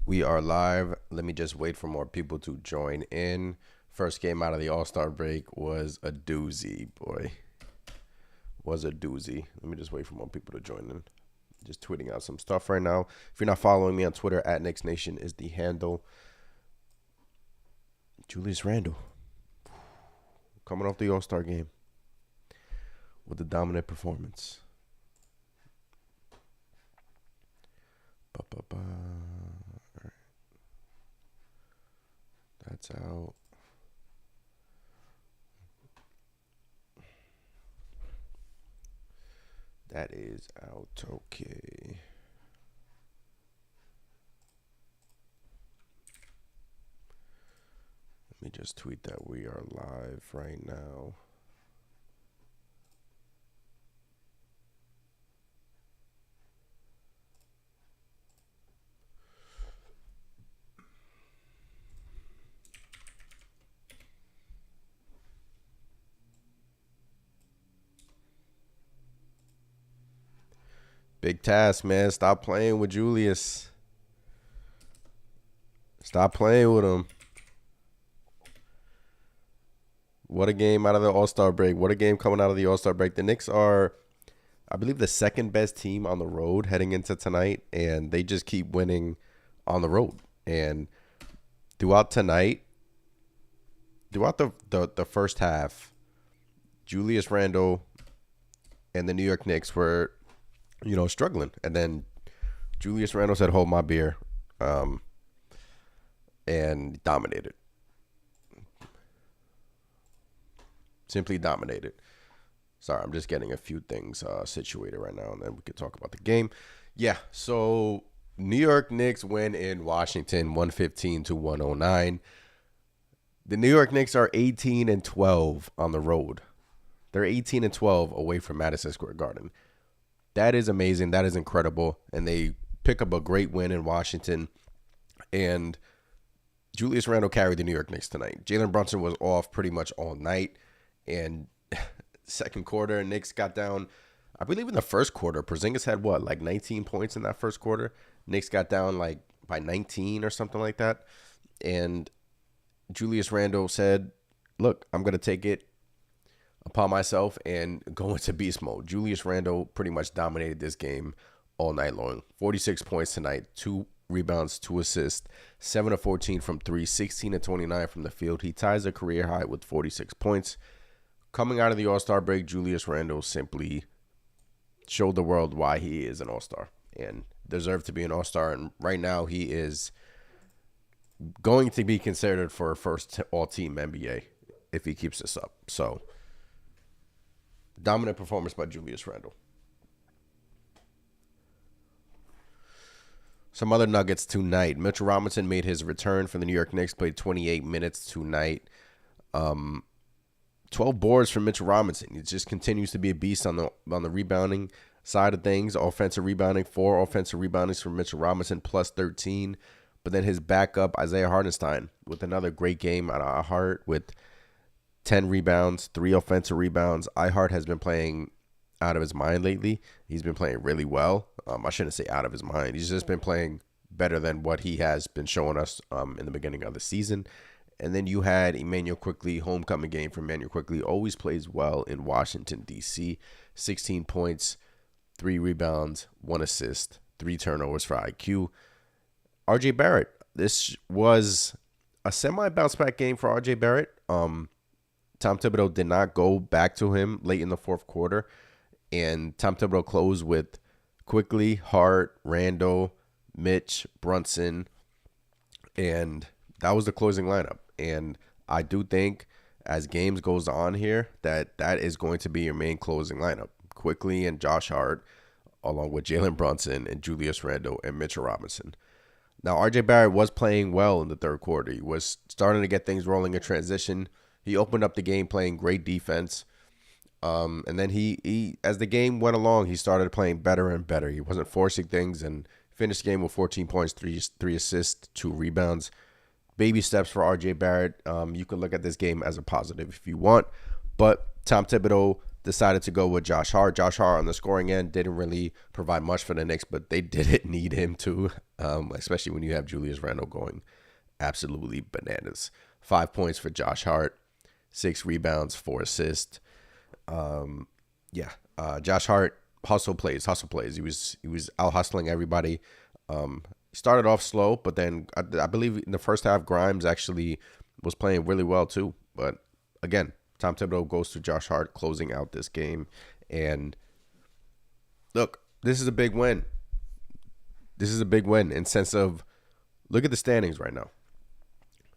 We are live. Let me just wait for more people to join in. First game out of the All-Star break was a doozy, boy. Was a doozy. Let me just wait for more people to join in. Just tweeting out some stuff right now. If you're not following me on Twitter, @KnicksNation is the handle. Julius Randle coming off the All-Star game with a dominant performance. All right. That's out. That is out. Okay. Let me just tweet that we are live right now. Big task, man. Stop playing with Julius. Stop playing with him. What a game out of the All-Star break. What a game coming out of the All-Star break. The Knicks are, I believe, the second best team on the road heading into tonight, and they just keep winning on the road. And throughout tonight, throughout the first half, Julius Randle and the New York Knicks were, struggling. And then Julius Randle said, "Hold my beer," and dominated. Simply dominated. Sorry, I'm just getting a few things situated right now, and then we could talk about the game. Yeah, so New York Knicks win in Washington, 115-109. The New York Knicks are 18-12 on the road. They're 18-12 away from Madison Square Garden. That is amazing. That is incredible. And they pick up a great win in Washington. And Julius Randle carried the New York Knicks tonight. Jalen Brunson was off pretty much all night. And second quarter, Knicks got down. I believe in the first quarter, Porzingis had 19 points in that first quarter. Knicks got down by 19 or something like that. And Julius Randle said, "Look, I'm going to take it upon myself and go into beast mode." Julius Randle pretty much dominated this game all night long. 46 points tonight, 2 rebounds, 2 assists, 7 of 14 from 3, 16 of 29 from the field. He ties a career high with 46 points. Coming out of the All-Star break, Julius Randle simply showed the world why he is an All-Star and deserved to be an All-Star. And right now he is going to be considered for a first all-team NBA if he keeps this up. So, dominant performance by Julius Randle. Some other nuggets tonight. Mitchell Robinson made his return for the New York Knicks, played 28 minutes tonight. 12 boards from Mitchell Robinson. He just continues to be a beast on the rebounding side of things. Offensive rebounding, 4 offensive reboundings from Mitchell Robinson, plus 13. But then his backup, Isaiah Hartenstein, with another great game out of Hart with 10 rebounds, 3 offensive rebounds. Ihart has been playing out of his mind lately. He's been playing really well. I shouldn't say out of his mind. He's just been playing better than what he has been showing us in the beginning of the season. And then you had Immanuel Quickley, homecoming game for Immanuel Quickley. Always plays well in Washington, D.C. 16 points, 3 rebounds, 1 assist, 3 turnovers for IQ. R.J. Barrett. This was a semi-bounce-back game for R.J. Barrett. Tom Thibodeau did not go back to him late in the fourth quarter. And Tom Thibodeau closed with Quickley, Hart, Randle, Mitch, Brunson. And that was the closing lineup. And I do think as games goes on here that is going to be your main closing lineup. Quickley and Josh Hart, along with Jalen Brunson and Julius Randle and Mitchell Robinson. Now, R.J. Barrett was playing well in the third quarter. He was starting to get things rolling in transition. He opened up the game playing great defense. And then he as the game went along, he started playing better and better. He wasn't forcing things and finished the game with 14 points, 3 assists, 2 rebounds. Baby steps for R.J. Barrett. You can look at this game as a positive if you want. But Tom Thibodeau decided to go with Josh Hart. Josh Hart on the scoring end didn't really provide much for the Knicks, but they didn't need him to, especially when you have Julius Randle going absolutely bananas. 5 points for Josh Hart, 6 rebounds, 4 assists. Josh Hart hustle plays. He was out hustling everybody. He started off slow, but then I believe in the first half, Grimes actually was playing really well too. But again, Tom Thibodeau goes to Josh Hart closing out this game. And look, this is a big win. This is a big win in sense of, look at the standings right now.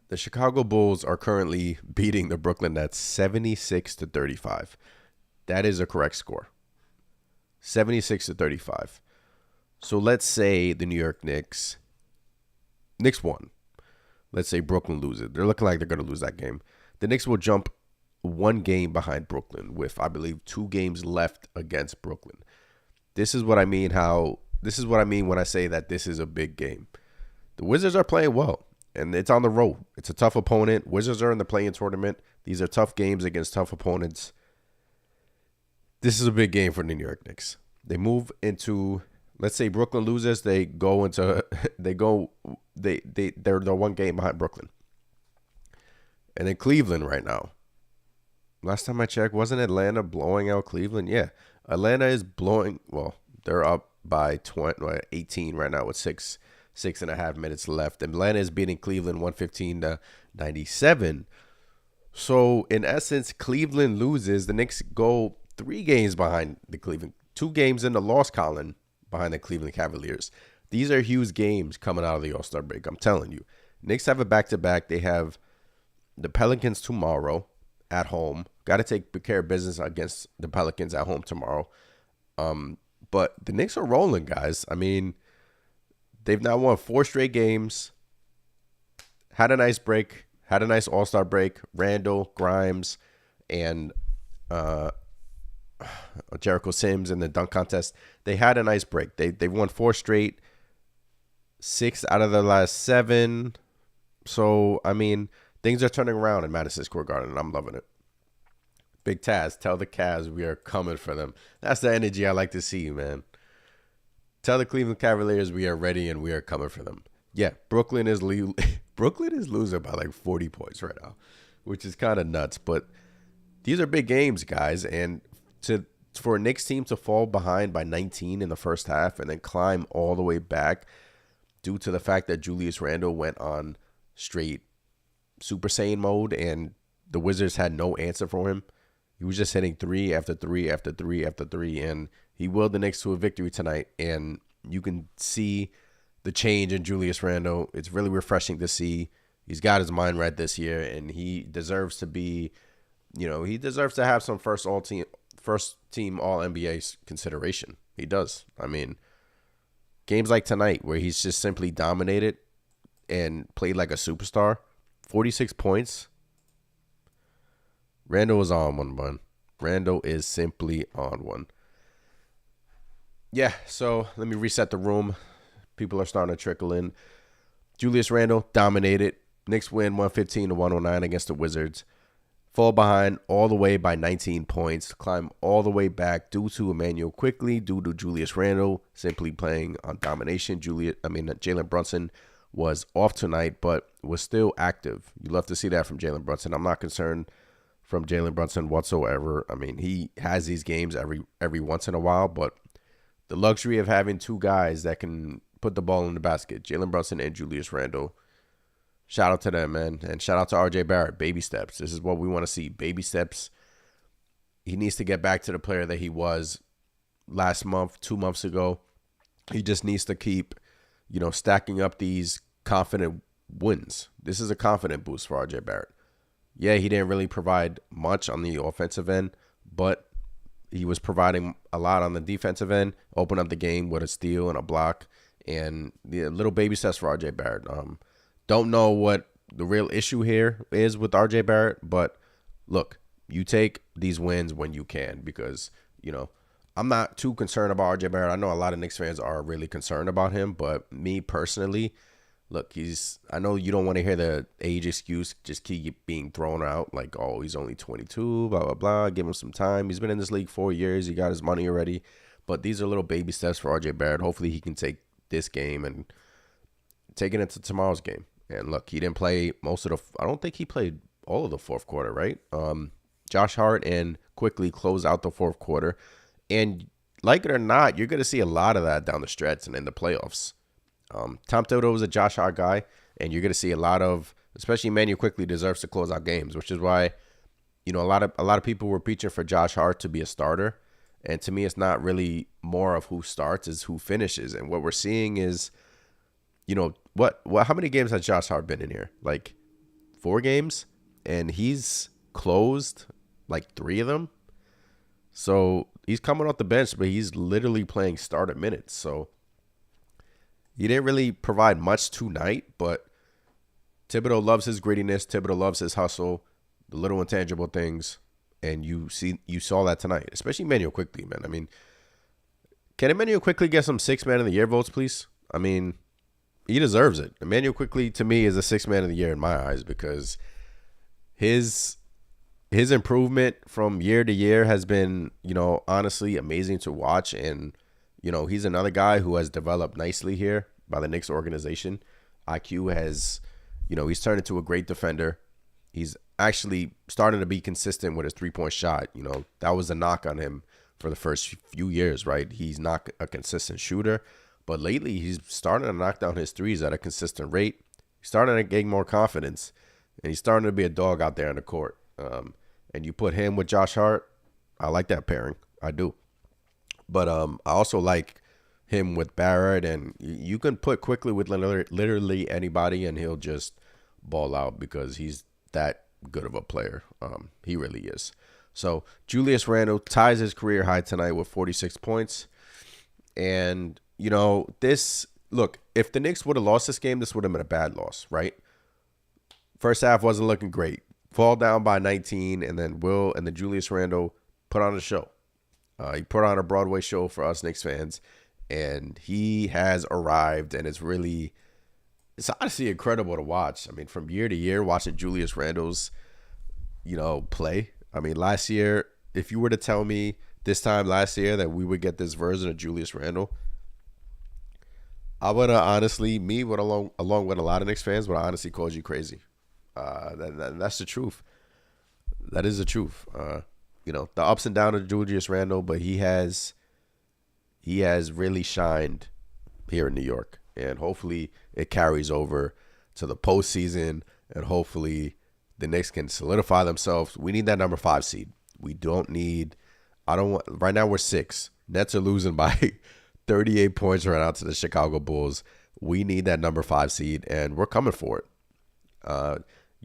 The Chicago Bulls are currently beating the Brooklyn Nets 76-35. That is a correct score. 76-35. So let's say the New York Knicks won. Let's say Brooklyn loses. They're looking like they're going to lose that game. The Knicks will jump 1 game behind Brooklyn with, I believe, 2 games left against Brooklyn. This is what I mean when I say that this is a big game. The Wizards are playing well, and it's on the road. It's a tough opponent. Wizards are in the play-in tournament. These are tough games against tough opponents. This is a big game for the New York Knicks. They move into, let's say Brooklyn loses, they're the 1 game behind Brooklyn. And then Cleveland right now. Last time I checked, wasn't Atlanta blowing out Cleveland? Yeah. Atlanta is blowing, well, they're up by 18 right now with 6.5 minutes left. Atlanta is beating Cleveland 115-97. So in essence, Cleveland loses. The Knicks go 3 games behind the Cleveland, 2 games in the loss column behind the Cleveland Cavaliers. These are huge games coming out of the All-Star break. I'm telling you. Knicks have a back-to-back. They have the Pelicans tomorrow at home. Got to take care of business against the Pelicans at home tomorrow. But the Knicks are rolling, guys. I mean, they've now won 4 straight games. Had a nice break. Had a nice All-Star break. Randall, Grimes, and Jericho Sims in the dunk contest. They had a nice break. They won 4 straight. 6 out of the last 7. So, I mean, things are turning around in Madison Square Garden, and I'm loving it. Big Taz, tell the Cavs we are coming for them. That's the energy I like to see, man. Tell the Cleveland Cavaliers we are ready and we are coming for them. Yeah, Brooklyn is losing by like 40 points right now, which is kind of nuts. But these are big games, guys. And for a Knicks team to fall behind by 19 in the first half and then climb all the way back due to the fact that Julius Randle went on straight Super Saiyan mode and the Wizards had no answer for him. He was just hitting 3 after 3 after 3 after 3, and he willed the Knicks to a victory tonight. And you can see the change in Julius Randle. It's really refreshing to see. He's got his mind right this year, and he deserves to be, he deserves to have some first team All NBA consideration. He does. I mean, games like tonight where he's just simply dominated and played like a superstar, 46 points. Randall is on one, man. Randall is simply on one. Yeah, so let me reset the room. People are starting to trickle in. Julius Randle dominated. Knicks win 115-109 against the Wizards. Fall behind all the way by 19 points. Climb all the way back due to Emmanuel Quickley, due to Julius Randle simply playing on domination. Jalen Brunson was off tonight, but was still active. You love to see that from Jalen Brunson. I'm not concerned from Jalen Brunson whatsoever. I mean, he has these games every once in a while, but the luxury of having 2 guys that can put the ball in the basket, Jalen Brunson and Julius Randle, shout out to them, man. And shout out to RJ Barrett. Baby steps. This is what we want to see. Baby steps. He needs to get back to the player that he was last month, 2 months ago. He just needs to keep, stacking up these confident wins. This is a confident boost for RJ Barrett. Yeah, he didn't really provide much on the offensive end, but he was providing a lot on the defensive end, open up the game with a steal and a block, and the little baby steps for RJ Barrett. Don't know what the real issue here is with RJ Barrett, but look, you take these wins when you can because, I'm not too concerned about RJ Barrett. I know a lot of Knicks fans are really concerned about him, but me personally, look, I know you don't want to hear the age excuse just keep being thrown out like, oh, he's only 22, blah, blah, blah. Give him some time. He's been in this league 4 years. He got his money already. But these are little baby steps for RJ Barrett. Hopefully he can take this game and take it into tomorrow's game. And look, he didn't play I don't think he played all of the fourth quarter, right? Josh Hart and quickly close out the fourth quarter. And like it or not, you're going to see a lot of that down the stretch and in the playoffs. Tom Thibodeau was a Josh Hart guy, and you're going to see a lot of, especially Emmanuel quickly deserves to close out games, which is why, a lot of people were preaching for Josh Hart to be a starter. And to me, it's not really more of who starts, it's who finishes. And what we're seeing is, how many games has Josh Hart been in here? Like 4 games, and he's closed like 3 of them. So he's coming off the bench, but he's literally playing starter minutes. So he didn't really provide much tonight, but Thibodeau loves his grittiness. Thibodeau loves his hustle, the little intangible things, and you saw that tonight, especially Emmanuel quickly, man. I mean, can Emmanuel quickly get some 6 man of the year votes, please? I mean, he deserves it. Emmanuel quickly, to me, is a 6 man of the year in my eyes because his improvement from year to year has been, honestly amazing to watch. And, he's another guy who has developed nicely here by the Knicks organization. IQ has, he's turned into a great defender. He's actually starting to be consistent with his 3-point shot. That was a knock on him for the first few years, right? He's not a consistent shooter. But lately, he's starting to knock down his threes at a consistent rate. He's starting to gain more confidence. And he's starting to be a dog out there on the court. And you put him with Josh Hart, I like that pairing. I do. But I also like him with Barrett. And you can put quickly with literally anybody, and he'll just ball out because he's that good of a player. He really is. So Julius Randle ties his career high tonight with 46 points. And, if the Knicks would have lost this game, this would have been a bad loss, right? First half wasn't looking great. Fall down by 19, and then Julius Randle put on a show. He put on a Broadway show for us Knicks fans, and he has arrived, and it's honestly incredible to watch. I mean, from year to year, watching Julius Randle's, play. I mean, last year, if you were to tell me this time last year that we would get this version of Julius Randle, I would have honestly, along with a lot of Knicks fans, would have honestly called you crazy. That's the truth. That is the truth. The ups and downs of Julius Randle, but he has really shined here in New York, and hopefully it carries over to the postseason, and hopefully the Knicks can solidify themselves. We need that number 5 seed. Right now we're 6. Nets are losing by 38 points right now to the Chicago Bulls. We need that number 5 seed, and we're coming for it.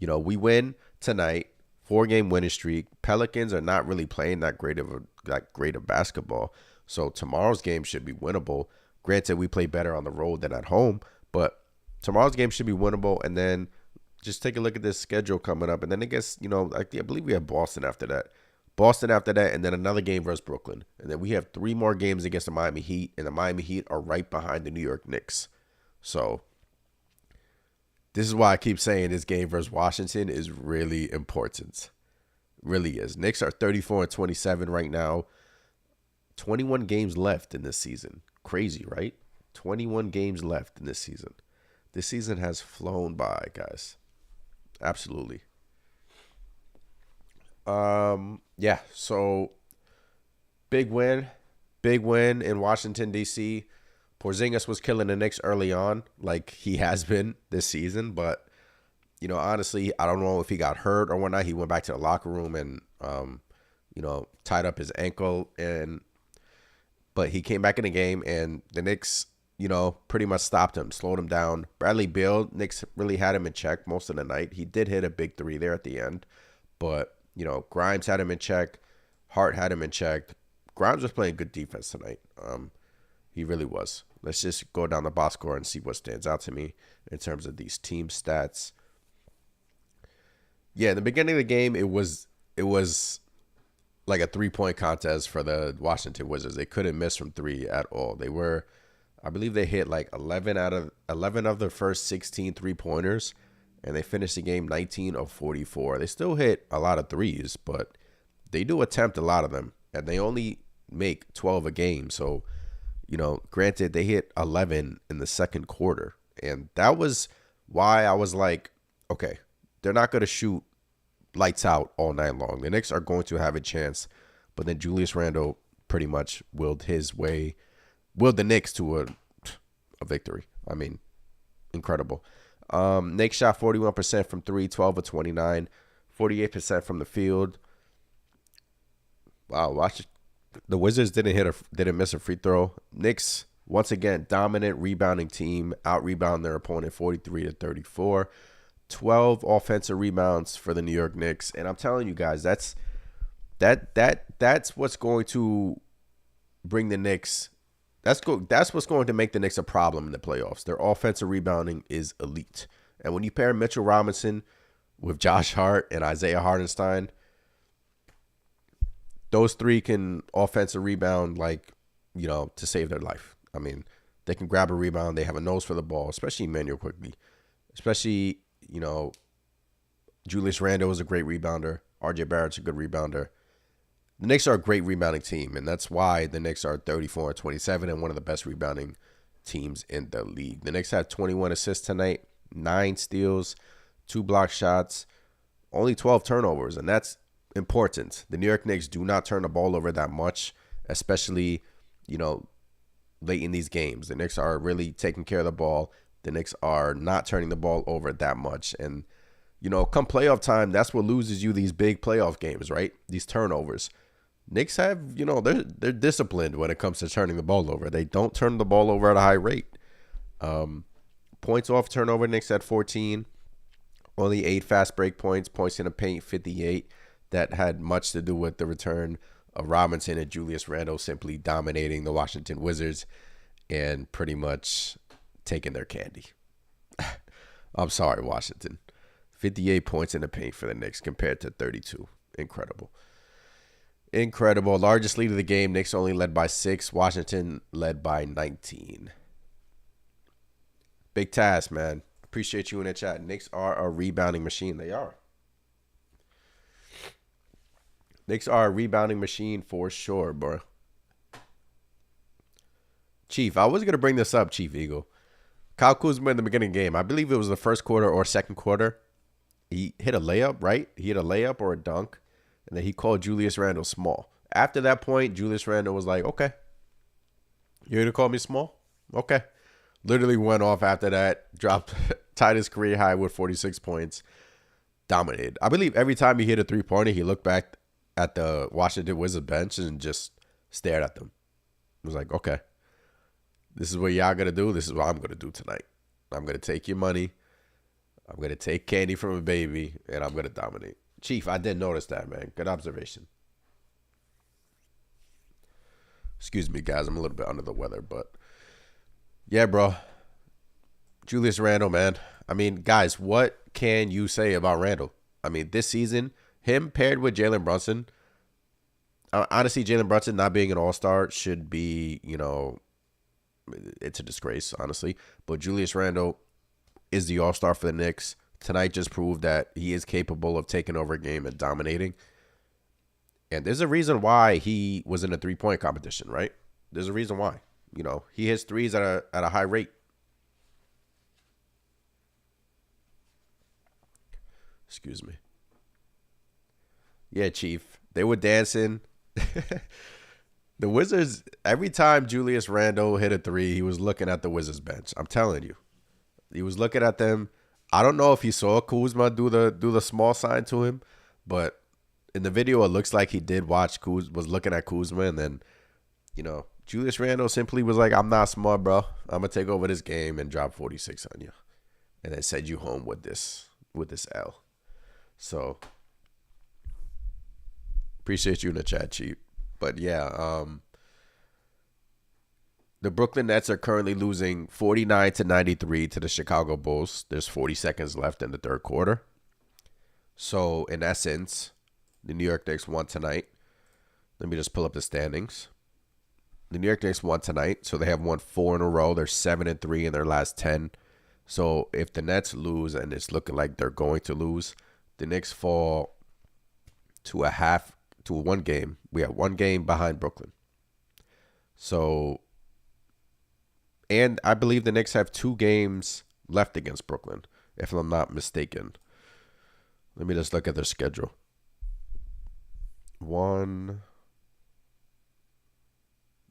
We win tonight, 4-game winning streak. Pelicans are not really playing that great of basketball, so tomorrow's game should be winnable. Granted, we play better on the road than at home, but tomorrow's game should be winnable. And then just take a look at this schedule coming up, and then I guess I believe we have Boston after that. And then another game versus Brooklyn. And then we have 3 more games against the Miami Heat, and the Miami Heat are right behind the New York Knicks. So this is why I keep saying this game versus Washington is really important. Really is. Knicks are 34-27 right now. 21 games left in this season. Crazy, right? 21 games left in this season. This season has flown by, guys. Absolutely. Yeah, so big win in Washington, D.C. Porzingis was killing the Knicks early on, like he has been this season. But, honestly, I don't know if he got hurt or whatnot. He went back to the locker room and, tied up his ankle. But he came back in the game, and the Knicks, pretty much stopped him, slowed him down. Bradley Beal, Knicks really had him in check most of the night. He did hit a big 3 there at the end. But, Grimes had him in check. Hart had him in check. Grimes was playing good defense tonight. He really was. Let's just go down the box score and see what stands out to me in terms of these team stats. Yeah, in the beginning of the game, it was like a 3-point contest for the Washington Wizards. They couldn't miss from 3 at all. They were I believe they hit like 11 of their first 16 3-pointers, and they finished the game 19 of 44. They still hit a lot of threes, but they do attempt a lot of them, and they only make 12 a game. So, granted, they hit 11 in the second quarter, and that was why I was like, okay, they're not going to shoot lights out all night long. The Knicks are going to have a chance, but then Julius Randle pretty much willed the Knicks to a victory. I mean, incredible. Knicks shot 41% from 3, 12 of 29, 48% from the field. Wow, watch it. The Wizards didn't miss a free throw. Knicks, once again, dominant rebounding team, out-rebound their opponent 43-34. 12 offensive rebounds for the New York Knicks. And I'm telling you guys, that's what's going to bring the Knicks. That's what's going to make the Knicks a problem in the playoffs. Their offensive rebounding is elite. And when you pair Mitchell Robinson with Josh Hart and Isaiah Hartenstein, those three can offensive rebound to save their life. I mean, they can grab a rebound. They have a nose for the ball, especially Emmanuel Quickly. Especially, Julius Randle is a great rebounder. RJ Barrett's a good rebounder. The Knicks are a great rebounding team, and that's why the Knicks are 34-27 and one of the best rebounding teams in the league. The Knicks had 21 assists tonight, 9 steals, 2 block shots, only 12 turnovers, and that's important. The New York Knicks do not turn the ball over that much, especially, late in these games. The Knicks are really taking care of the ball. The Knicks are not turning the ball over that much. And, come playoff time, that's what loses you these big playoff games, right? These turnovers. Knicks have, they're disciplined when it comes to turning the ball over. They don't turn the ball over at a high rate. Points off turnover, Knicks at 14. Only 8 fast break points. Points in the paint, 58. That had much to do with the return of Robinson and Julius Randle simply dominating the Washington Wizards and pretty much taking their candy. I'm sorry, Washington. 58 points in the paint for the Knicks compared to 32. Incredible. Largest lead of the game. Knicks only led by 6. Washington led by 19. Big task, man. Appreciate you in the chat. Knicks are a rebounding machine. They are. Knicks are a rebounding machine for sure, bro. Chief, I was going to bring this up, Chief Eagle. Kyle Kuzma in the beginning of the game, I believe it was the first quarter or second quarter, he hit a layup, right? He hit a layup or a dunk, and then he called Julius Randle small. After that point, Julius Randle was like, okay, you're going to call me small? Okay. Literally went off after that, tied his career high with 46 points, dominated. I believe every time he hit a three-pointer, he looked back at the Washington Wizards bench and just stared at them. It was like, okay, this is what y'all going to do. This is what I'm going to do tonight. I'm going to take your money. I'm going to take candy from a baby, and I'm going to dominate. Chief, I didn't notice that, man. Good observation. Excuse me, guys. I'm a little bit under the weather, but yeah, bro. Julius Randle, man. I mean, guys, what can you say about Randle? I mean, this season, him paired with Jalen Brunson, honestly, Jalen Brunson not being an all-star should be, it's a disgrace, honestly. But Julius Randle is the all-star for the Knicks. Tonight just proved that he is capable of taking over a game and dominating. And there's a reason why he was in a three-point competition, right? There's a reason why. He hits threes at a high rate. Excuse me. Yeah, Chief. They were dancing. The Wizards, every time Julius Randle hit a three, he was looking at the Wizards bench. I'm telling you. He was looking at them. I don't know if he saw Kuzma do the small sign to him, but in the video, it looks like he did watch was looking at Kuzma, and then, Julius Randle simply was like, I'm not smart, bro. I'm going to take over this game and drop 46 on you. And then send you home with this L. So, appreciate you in the chat, Chief. But, yeah, the Brooklyn Nets are currently losing 49-93 to the Chicago Bulls. There's 40 seconds left in the third quarter. So, in essence, the New York Knicks won tonight. Let me just pull up the standings. The New York Knicks won tonight, so they have won 4 in a row. They're 7-3 in their last 10. So if the Nets lose, and it's looking like they're going to lose, the Knicks fall to one game. We have one game behind Brooklyn. So, and I believe the Knicks have 2 games left against Brooklyn, if I'm not mistaken. Let me just look at their schedule.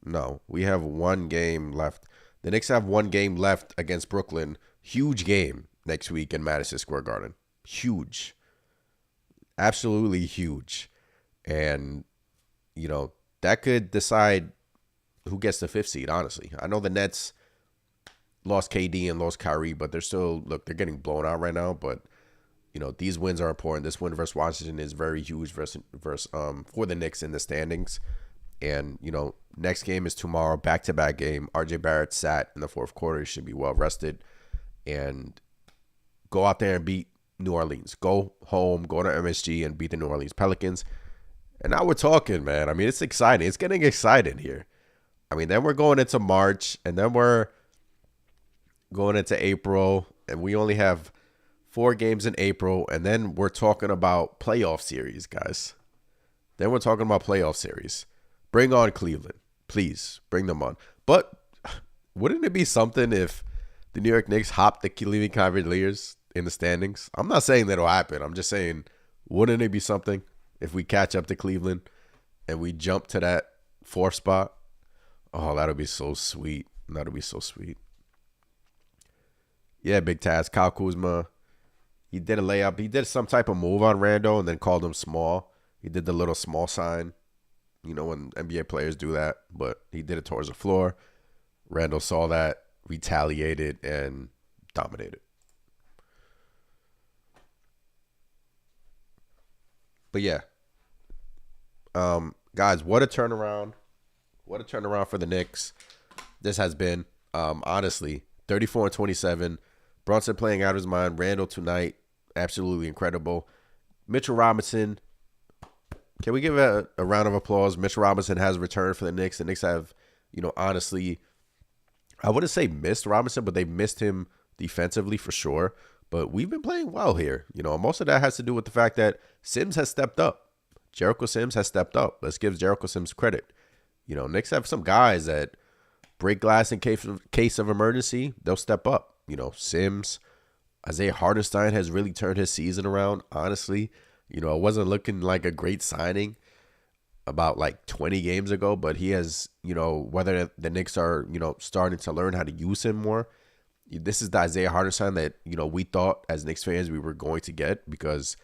No, we have 1 game left. The Knicks have 1 game left against Brooklyn. Huge game next week in Madison Square Garden. Huge. Absolutely huge. And, that could decide who gets the 5th seed, honestly. I know the Nets lost KD and lost Kyrie, but they're getting blown out right now. But, these wins are important. This win versus Washington is very huge for the Knicks in the standings. And, next game is tomorrow, back-to-back game. RJ Barrett sat in the 4th quarter. He should be well rested. And go out there and beat New Orleans. Go home, go to MSG and beat the New Orleans Pelicans. And now we're talking, man. I mean, it's exciting. It's getting exciting here. I mean, then we're going into March, and then we're going into April, and we only have 4 games in April, and then we're talking about playoff series, guys. Then we're talking about playoff series. Bring on Cleveland. Please, bring them on. But wouldn't it be something if the New York Knicks hopped the Cleveland Cavaliers in the standings? I'm not saying that'll happen. I'm just saying, wouldn't it be something if we catch up to Cleveland and we jump to that 4th spot? Oh, that'll be so sweet. That'll be so sweet. Yeah, big task. Kyle Kuzma, he did a layup. He did some type of move on Randall and then called him small. He did the little small sign, when NBA players do that. But he did it towards the floor. Randall saw that, retaliated, and dominated. But yeah, guys, what a turnaround. What a turnaround for the Knicks this has been. Honestly, 34-27. Brunson playing out of his mind. Randall tonight, absolutely incredible. Mitchell Robinson, can we give a round of applause? Mitchell Robinson has returned for the Knicks. The Knicks have, honestly, I wouldn't say missed Robinson, but they missed him defensively for sure. But we've been playing well here. Most of that has to do with the fact that Sims has stepped up. Jericho Sims has stepped up. Let's give Jericho Sims credit. Knicks have some guys that break glass in case of emergency. They'll step up. Sims, Isaiah Hartenstein has really turned his season around. Honestly, it wasn't looking like a great signing about like 20 games ago, but he has, whether the Knicks are, starting to learn how to use him more. This is the Isaiah Hartenstein that, we thought as Knicks fans we were going to get, because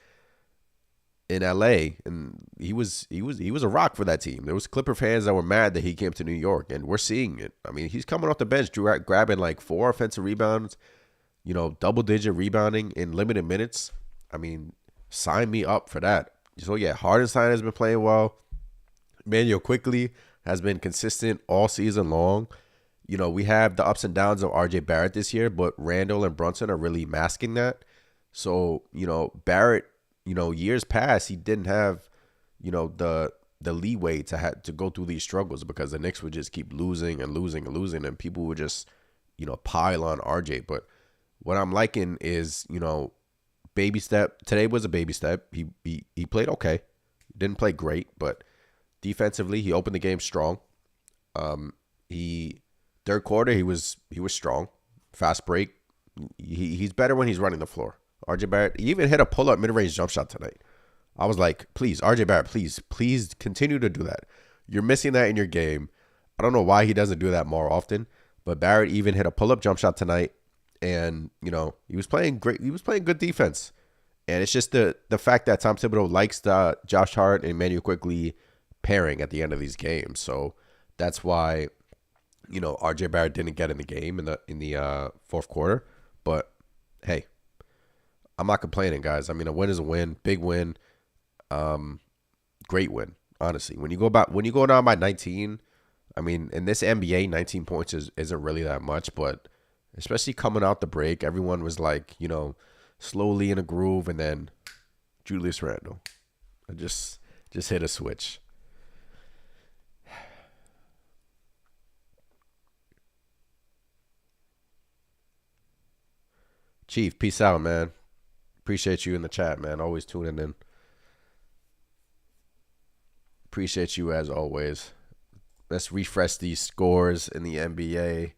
in LA, and he was a rock for that team. There was Clipper fans that were mad that he came to New York, and we're seeing it. I mean, he's coming off the bench, grabbing like 4 offensive rebounds, double-digit rebounding in limited minutes. I mean, sign me up for that. So yeah, Hardenstein has been playing well. Emmanuel Quickly has been consistent all season long. We have the ups and downs of RJ Barrett this year, but Randall and Brunson are really masking that. So, Barrett, years past, he didn't have, the leeway to go through these struggles, because the Knicks would just keep losing and losing and losing, and people would just, pile on RJ. But what I'm liking is, baby step. Today was a baby step. He played okay. Didn't play great, but defensively, he opened the game strong. Third quarter, he was strong. Fast break. He's better when he's running the floor. RJ Barrett, he even hit a pull-up mid-range jump shot tonight. I was like, please, RJ Barrett, please continue to do that. You're missing that in your game. I don't know why he doesn't do that more often, but Barrett even hit a pull-up jump shot tonight, and, he was playing great. He was playing good defense. And it's just the fact that Tom Thibodeau likes the Josh Hart and Emmanuel Quickly pairing at the end of these games. So that's why, RJ Barrett didn't get in the game in the 4th quarter. But hey, I'm not complaining, guys. I mean, a win is a win, big win, great win. Honestly, when you go down by 19, I mean, in this NBA, 19 points isn't really that much, but especially coming out the break, everyone was like, slowly in a groove, and then Julius Randle just hit a switch. Chief, peace out, man. Appreciate you in the chat, man. Always tuning in. Appreciate you as always. Let's refresh these scores in the NBA.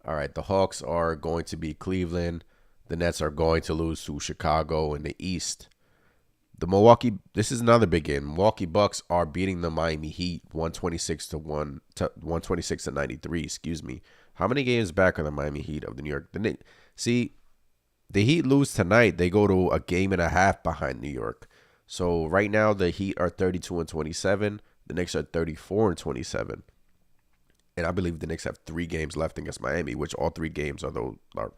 All right, the Hawks are going to beat Cleveland. The Nets are going to lose to Chicago in the East. This is another big game. Milwaukee Bucks are beating the Miami Heat 126 to 93, excuse me. How many games back are the Miami Heat of the New York? See, the Heat lose tonight, they go to a game and a half behind New York. So right now the Heat are 32 and 27. The Knicks are 34 and 27. And I believe the Knicks have 3 games left against Miami, which all 3 games are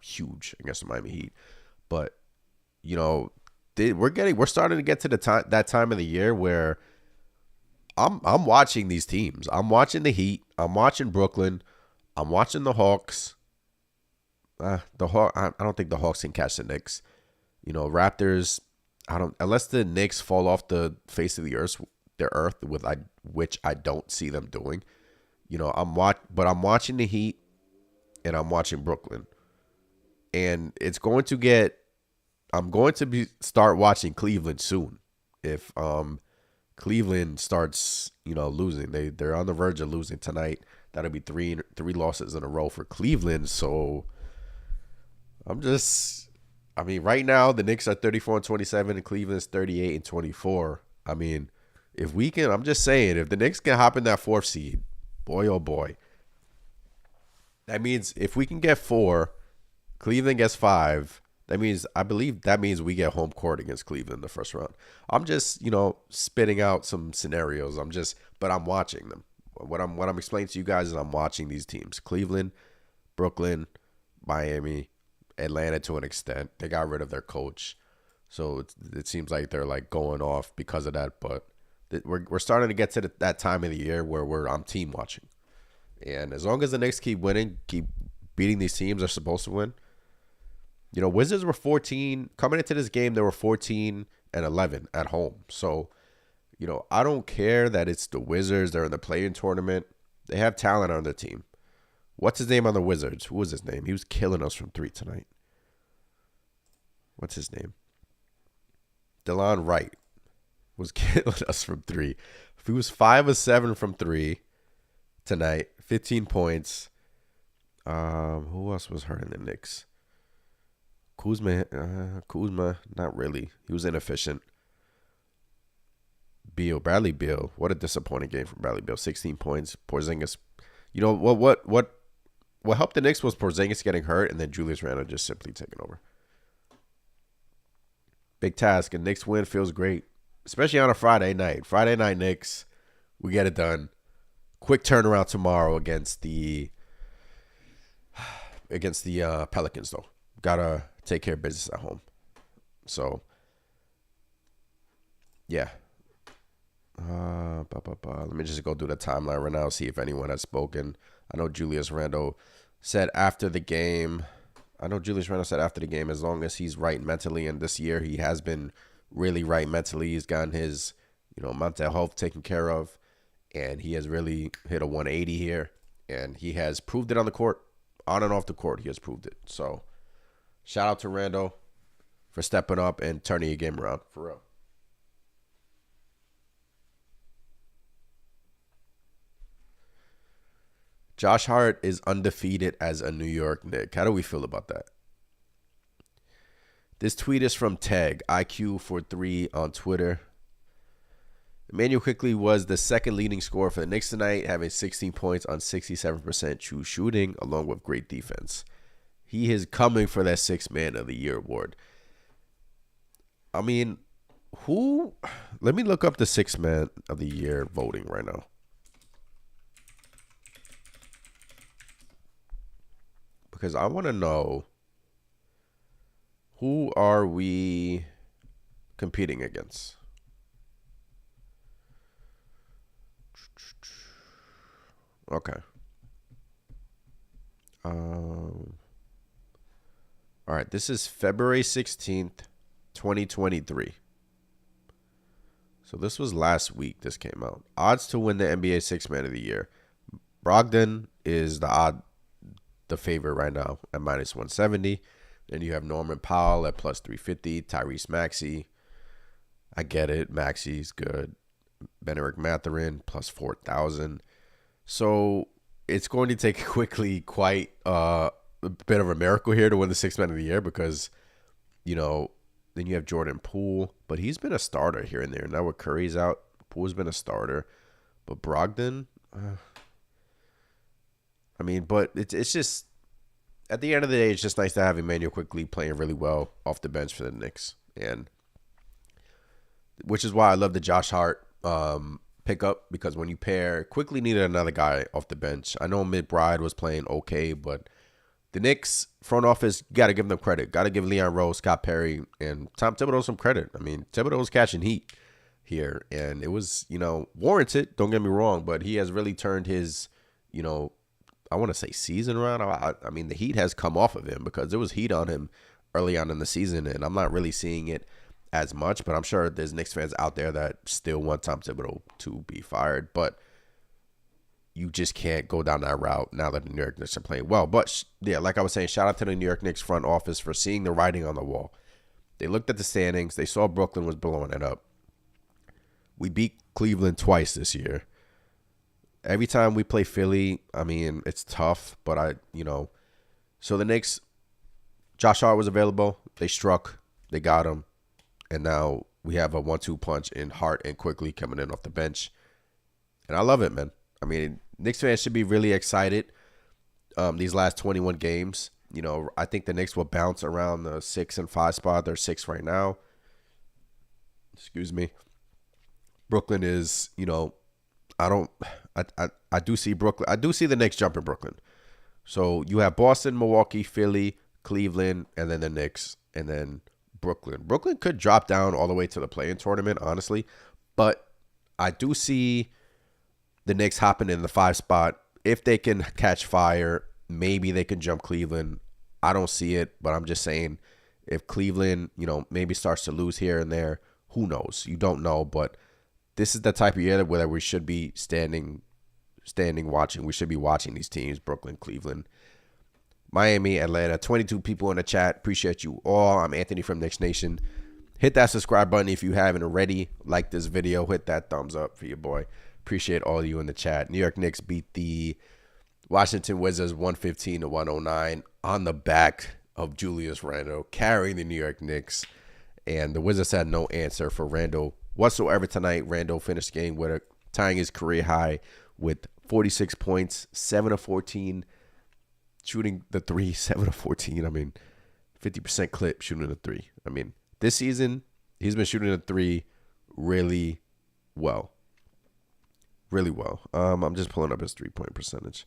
huge against the Miami Heat. But we're starting to get to that time of the year where I'm watching these teams. I'm watching the Heat. I'm watching Brooklyn. I'm watching the Hawks. I don't think the Hawks can catch the Knicks. Raptors. Unless the Knicks fall off the face of the earth, which I don't see them doing. I'm watching the Heat, and I'm watching Brooklyn, and I'm going to start watching Cleveland soon. If Cleveland starts losing, they're on the verge of losing tonight. That'll be three losses in a row for Cleveland. So right now the Knicks are 34 and 27, and Cleveland's 38 and 24. I'm just saying, if the Knicks can hop in that 4th seed, boy, oh boy. That means if we can get 4, Cleveland gets 5. I believe that means we get home court against Cleveland in the first round. I'm just, spitting out some scenarios. But I'm watching them. What I'm explaining to you guys is I'm watching these teams. Cleveland, Brooklyn, Miami, Atlanta to an extent. They got rid of their coach. So it seems like they're going off because of that, but we're starting to get to that time of the year where I'm team watching. And as long as the Knicks keep winning, keep beating these teams they're supposed to win. Wizards were 14 coming into this game. They were 14 and 11 at home. So, I don't care that it's the Wizards. They're in the play-in tournament. They have talent on their team. What's his name on the Wizards? Who was his name? He was killing us from 3 tonight. What's his name? DeLon Wright was killing us from 3. He was 5 of 7 from 3 tonight. 15 points. Who else was hurt in the Knicks? Kuzma, not really. He was inefficient. Bradley Beal. What a disappointing game from Bradley Beal. 16 points. Porzingis. What helped the Knicks was Porzingis getting hurt, and then Julius Randle just simply taking over. Big task. And Knicks win feels great, especially on a Friday night. Friday night Knicks, we get it done. Quick turnaround tomorrow against the Pelicans, though. Gotta take care of business at home. So, yeah. Let me just go through the timeline right now, see if anyone has spoken. I know Julius Randle said after the game, as long as he's right mentally, and this year he has been really right mentally. He's gotten his, mental health taken care of, and he has really hit a 180 here, and he has proved it on the court, on and off the court. He has proved it. So, shout out to Randle for stepping up and turning your game around, for real. Josh Hart is undefeated as a New York Knick. How do we feel about that? This tweet is from Tag, IQ43 on Twitter. Emmanuel Quickley was the second leading scorer for the Knicks tonight, having 16 points on 67% true shooting, along with great defense. He is coming for that 6th Man of the Year award. Let me look up the 6th Man of the Year voting right now. Because I want to know, who are we competing against? Okay. All right, this is February 16th, 2023. So this was last week this came out. Odds to win the NBA 6th Man of the Year. Brogdon is the favorite right now at -170. Then you have Norman Powell at plus 350. Tyrese Maxey. I get it. Maxey's good. Benedict Mathurin plus 4,000. So it's going to take quickly quite a bit of a miracle here to win the Sixth Man of the Year because, then you have Jordan Poole, but he's been a starter here and there. Now with Curry's out, Poole's been a starter. But Brogdon, but it's just, at the end of the day, it's just nice to have Emmanuel Quickly playing really well off the bench for the Knicks. And which is why I love the Josh Hart pickup, because when you pair, Quickly needed another guy off the bench. I know McBride was playing okay, but the Knicks front office, got to give them credit. Got to give Leon Rose, Scott Perry, and Tom Thibodeau some credit. Thibodeau was catching heat here, and it was, warranted. Don't get me wrong, but he has really turned his, I want to say season around. The heat has come off of him because there was heat on him early on in the season, and I'm not really seeing it as much, but I'm sure there's Knicks fans out there that still want Tom Thibodeau to be fired, but you just can't go down that route now that the New York Knicks are playing well. But yeah, like I was saying, shout out to the New York Knicks front office for seeing the writing on the wall. They looked at the standings. They saw Brooklyn was blowing it up. We beat Cleveland twice this year. Every time we play Philly, it's tough, but so the Knicks, Josh Hart was available. They struck. They got him. And now we have a 1-2 punch in Hart and Quickly coming in off the bench. And I love it, man. Knicks fans should be really excited these last 21 games. I think the Knicks will bounce around the 6 and 5 spot. They're 6 right now. Excuse me. Brooklyn is, I do see Brooklyn. I do see the Knicks jumping Brooklyn. So you have Boston, Milwaukee, Philly, Cleveland, and then the Knicks, and then Brooklyn. Brooklyn could drop down all the way to the play-in tournament, honestly. But I do see the Knicks hopping in the 5 spot. If they can catch fire, maybe they can jump Cleveland. I don't see it, but I'm just saying if Cleveland, maybe starts to lose here and there, who knows? You don't know, but this is the type of year where we should be standing watching. We should be watching these teams, Brooklyn, Cleveland, Miami, Atlanta. 22 people in the chat. Appreciate you all. I'm Anthony from Knicks Nation. Hit that subscribe button if you haven't already. Like this video. Hit that thumbs up for your boy. Appreciate all of you in the chat. New York Knicks beat the Washington Wizards 115-109 on the back of Julius Randle, carrying the New York Knicks. And the Wizards had no answer for Randle whatsoever tonight. Randle finished the game with tying his career high with 46 points, 7 of 14, shooting the 3, 7 of 14. 50% clip shooting the 3. This season, he's been shooting the 3 really well. Really well. I'm just pulling up his 3-point percentage.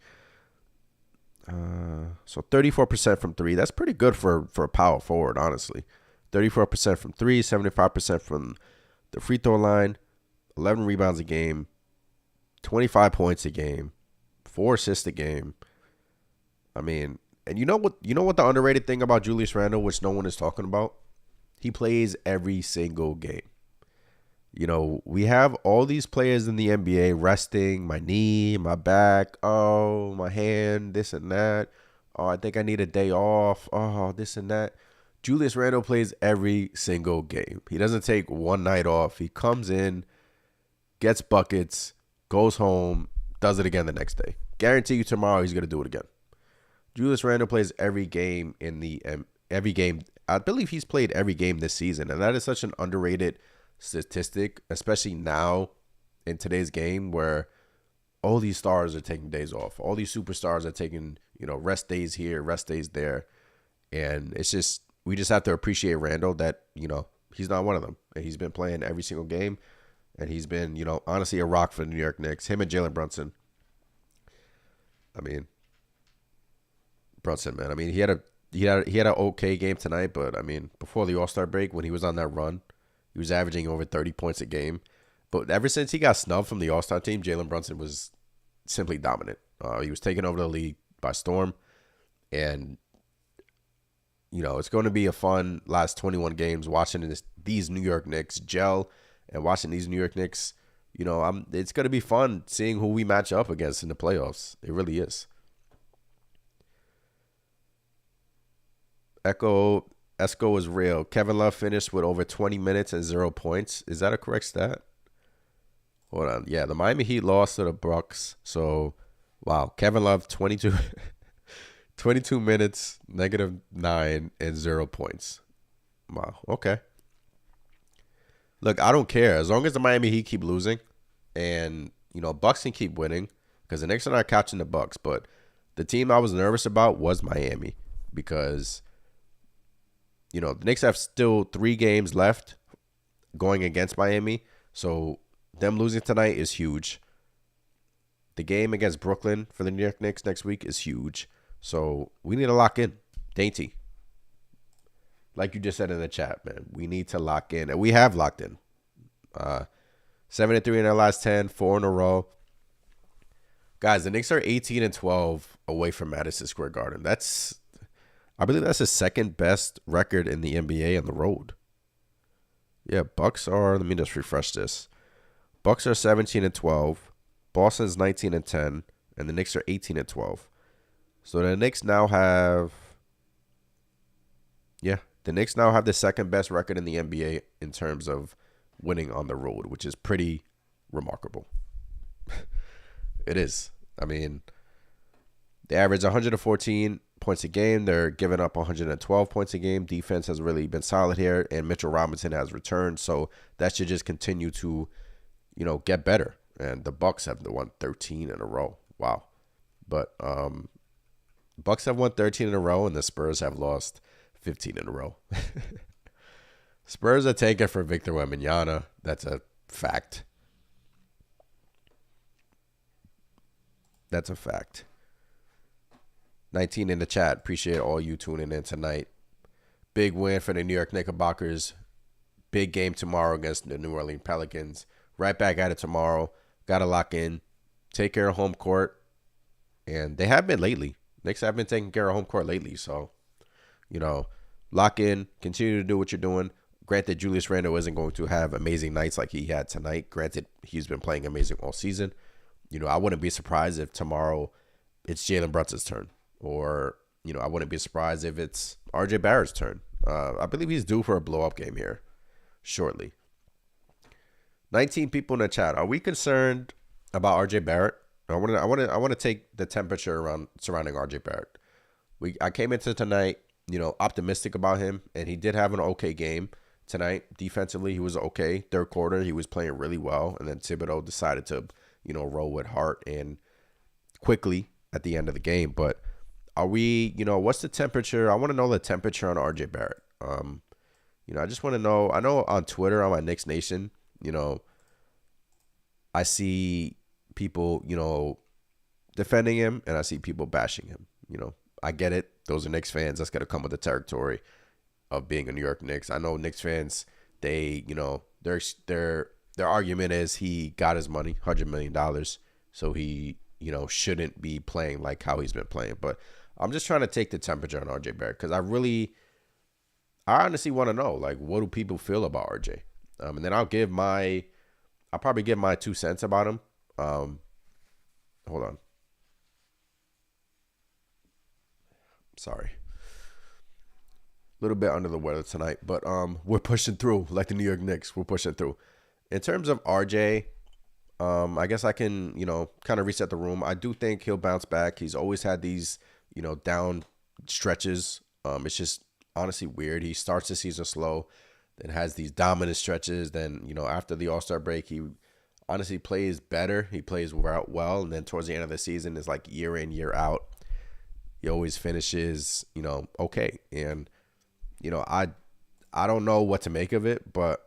So 34% from 3. That's pretty good for a power forward, honestly. 34% from 3, 75% from the free throw line, 11 rebounds a game, 25 points a game, 4 assists a game. And you know what the underrated thing about Julius Randle, which no one is talking about? He plays every single game. We have all these players in the NBA resting, my knee, my back, oh, my hand, this and that. Oh, I think I need a day off. Oh, this and that. Julius Randle plays every single game. He doesn't take one night off. He comes in, gets buckets, goes home, does it again the next day. Guarantee you tomorrow he's going to do it again. Julius Randle plays every game every game. I believe he's played every game this season, and that is such an underrated statistic, especially now in today's game where all these stars are taking days off. All these superstars are taking, rest days here, rest days there. And it's just, we just have to appreciate Randle that, he's not one of them. And he's been playing every single game. And he's been, honestly a rock for the New York Knicks. Him and Jalen Brunson. Brunson, man. He had an okay game tonight, but before the All-Star break, when he was on that run, he was averaging over 30 points a game. But ever since he got snubbed from the All-Star team, Jalen Brunson was simply dominant. He was taking over the league by storm. And, it's going to be a fun last 21 games watching these New York Knicks gel and watching these New York Knicks. It's going to be fun seeing who we match up against in the playoffs. It really is. Echo Esco is real. Kevin Love finished with over 20 minutes and 0 points. Is that a correct stat? Hold on. Yeah, the Miami Heat lost to the Bucks. So, wow. Kevin Love, 22, 22 minutes, -9, and 0 points. Wow. Okay. Look, I don't care. As long as the Miami Heat keep losing and, Bucks can keep winning because the Knicks are not catching the Bucks. But the team I was nervous about was Miami because, the Knicks have still 3 games left going against Miami. So them losing tonight is huge. The game against Brooklyn for the New York Knicks next week is huge. So we need to lock in. Dainty. Like you just said in the chat, man. We need to lock in. And we have locked in. 7-3 in their last 10, 4 in a row. Guys, the Knicks are 18-12 away from Madison Square Garden. I believe that's the second best record in the NBA on the road. Yeah, Bucks are, let me just refresh this. Bucks are 17-12. Boston's 19-10. And the Knicks are 18-12. So the Knicks now have, the Knicks now have the second best record in the NBA in terms of winning on the road, which is pretty remarkable. It is. I mean, they average 114 points a game. They're giving up 112 points a game. Defense has really been solid here, and Mitchell Robinson has returned. So that should just continue to, get better. And the Bucks have won 13 in a row. Wow. But Bucks have won 13 in a row, and the Spurs have lost 15 in a row. Spurs are taking for Victor Wembanyama. That's a fact. That's a fact. 19 in the chat. Appreciate all you tuning in tonight. Big win for the New York Knickerbockers. Big game tomorrow against the New Orleans Pelicans. Right back at it tomorrow. Got to lock in. Take care of home court. And they have been lately. Knicks have been taking care of home court lately. So, lock in. Continue to do what you're doing. Granted, Julius Randle isn't going to have amazing nights like he had tonight. Granted, he's been playing amazing all season. I wouldn't be surprised if tomorrow it's Jalen Brunson's turn. Or, I wouldn't be surprised if it's RJ Barrett's turn. I believe he's due for a blow-up game here shortly. 19 people in the chat. Are we concerned about RJ Barrett? I want to take the temperature surrounding RJ Barrett. I came into tonight, optimistic about him, and he did have an okay game tonight. Defensively, he was okay. Third quarter, he was playing really well, and then Thibodeau decided to, roll with Hart and quickly at the end of the game. But are we, what's the temperature? I want to know the temperature on RJ Barrett. I just want to know. I know on Twitter, on my Knicks Nation, I see people, defending him, and I see people bashing him. I get it. Those are Knicks fans. That's got to come with the territory of being a New York Knicks. I know Knicks fans, they, their argument is he got his money, $100 million. So he, shouldn't be playing like how he's been playing. But I'm just trying to take the temperature on RJ Barrett because I honestly want to know, like, what do people feel about RJ? And then I'll probably give my 2 cents about him. Hold on. Sorry. A little bit under the weather tonight, but we're pushing through like the New York Knicks. We're pushing through. In terms of RJ, I guess I can, kind of reset the room. I do think he'll bounce back. He's always had these, down stretches. It's just honestly weird. He starts the season slow, then has these dominant stretches. Then, after the All-Star break, he honestly plays better. He plays well, and then towards the end of the season, it's like year in, year out. He always finishes, okay. And, I don't know what to make of it, but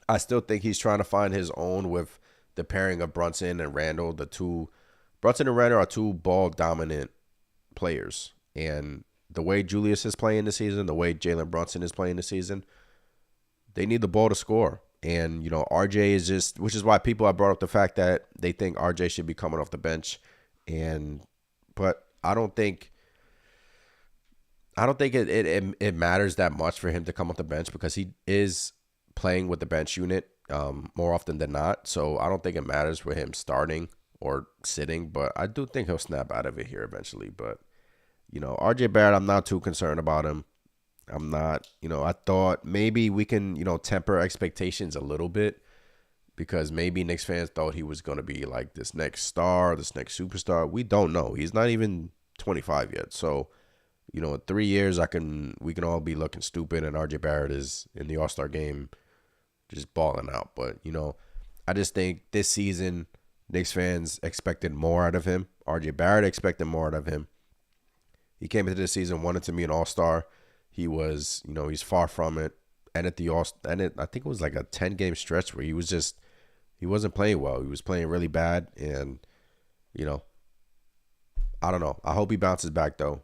I still think he's trying to find his own with the pairing of Brunson and Randle. Brunson and Randle are 2 ball-dominant players. And the way Julius is playing this season, the way Jalen Brunson is playing this season, they need the ball to score. And, RJ is just, which is why people have brought up the fact that they think RJ should be coming off the bench. But I don't think it matters that much for him to come off the bench because he is playing with the bench unit more often than not. So I don't think it matters for him starting or sitting, but I do think he'll snap out of it here eventually. But, RJ Barrett, I'm not too concerned about him. I'm not, I thought maybe we can, temper expectations a little bit because maybe Knicks fans thought he was going to be like this next star, this next superstar. We don't know. He's not even 25 yet. So, in 3 years, we can all be looking stupid, and RJ Barrett is in the All-Star game just balling out. But, I just think this season, Knicks fans expected more out of him. RJ Barrett expected more out of him. He came into this season, wanted to be an All-Star. He was, he's far from it. And at the I think it was like a 10-game stretch where he wasn't playing well. He was playing really bad, and I don't know. I hope he bounces back though.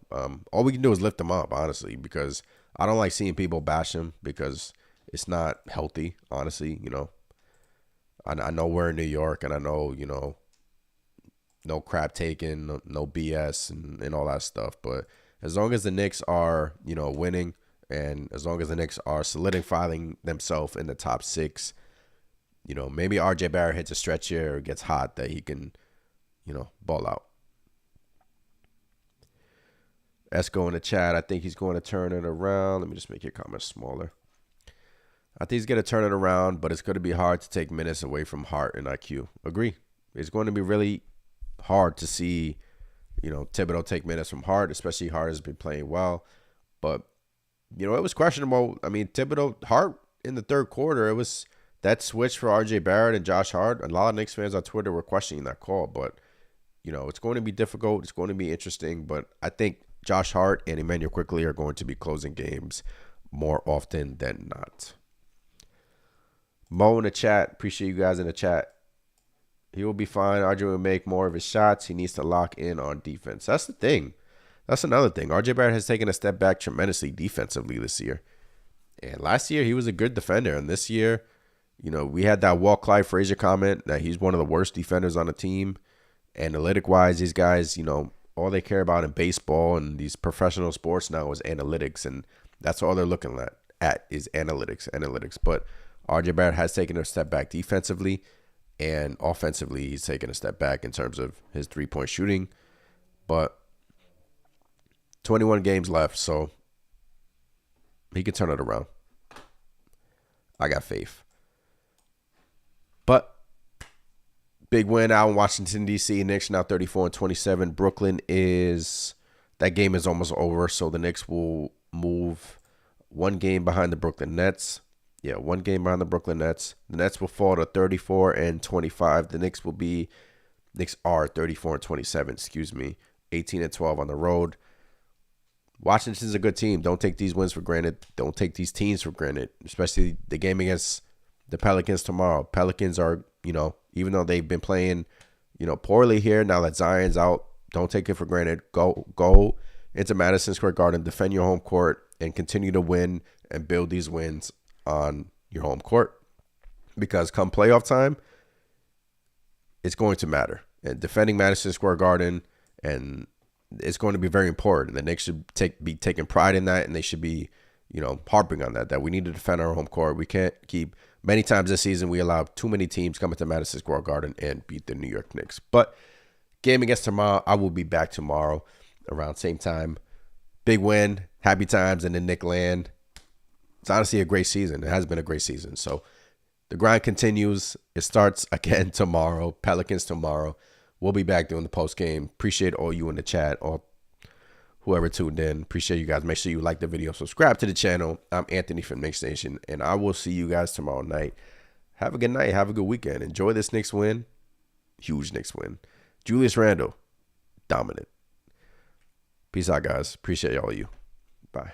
All we can do is lift him up, honestly, because I don't like seeing people bash him because it's not healthy. Honestly, I know we're in New York, and I know no crap taken, no BS, and all that stuff. But as long as the Knicks are winning, and as long as the Knicks are solidifying themselves in the top 6, maybe RJ Barrett hits a stretch here or gets hot that he can, ball out. Esco in the chat, I think he's going to turn it around. Let me just make your comments smaller. I think he's going to turn it around, but it's going to be hard to take minutes away from Hart and IQ. Agree. It's going to be really hard to see, Thibodeau take minutes from Hart, especially Hart has been playing well. But, it was questionable. I mean, Hart in the third quarter, it was that switch for RJ Barrett and Josh Hart. A lot of Knicks fans on Twitter were questioning that call, but, it's going to be difficult. It's going to be interesting, but I think Josh Hart and Emmanuel Quickley are going to be closing games more often than not. Mo in the chat. Appreciate you guys in the chat. He will be fine. RJ will make more of his shots. He needs to lock in on defense. That's the thing. That's another thing. RJ Barrett has taken a step back tremendously defensively this year. And last year, he was a good defender. And this year, we had that Walt Clyde Frazier comment that he's one of the worst defenders on the team. Analytic-wise, these guys, all they care about in baseball and these professional sports now is analytics. And that's all they're looking at is analytics. But RJ Barrett has taken a step back defensively, and offensively he's taken a step back in terms of his three-point shooting. But 21 games left, so he can turn it around. I got faith. But big win out in Washington, D.C. Knicks now 34-27. Brooklyn that game is almost over, so the Knicks will move one game behind the Brooklyn Nets. Yeah, one game behind the Brooklyn Nets. The Nets will fall to 34-25. The Knicks are 34-27, 18-12 on the road. Washington's a good team. Don't take these wins for granted. Don't take these teams for granted, especially the game against the Pelicans tomorrow. Pelicans are, even though they've been playing, poorly here, now that Zion's out, don't take it for granted. Go into Madison Square Garden, defend your home court, and continue to win and build these wins on your home court, because come playoff time, it's going to matter. And defending Madison Square Garden, and it's going to be very important. The Knicks should be taking pride in that, and they should be, harping on that we need to defend our home court. We can't keep, many times this season, we allow too many teams coming to Madison Square Garden and beat the New York Knicks. But game against tomorrow, I will be back tomorrow around same time. Big win, happy times in the Knick land. It's honestly a great season. It has been a great season. So the grind continues. It starts again tomorrow. Pelicans tomorrow. We'll be back doing the post game. Appreciate all you in the chat, or whoever tuned in. Appreciate you guys. Make sure you like the video. Subscribe to the channel. I'm Anthony from Knicks Nation, and I will see you guys tomorrow night. Have a good night. Have a good weekend. Enjoy this Knicks win. Huge Knicks win. Julius Randle, dominant. Peace out, guys. Appreciate all of you. Bye.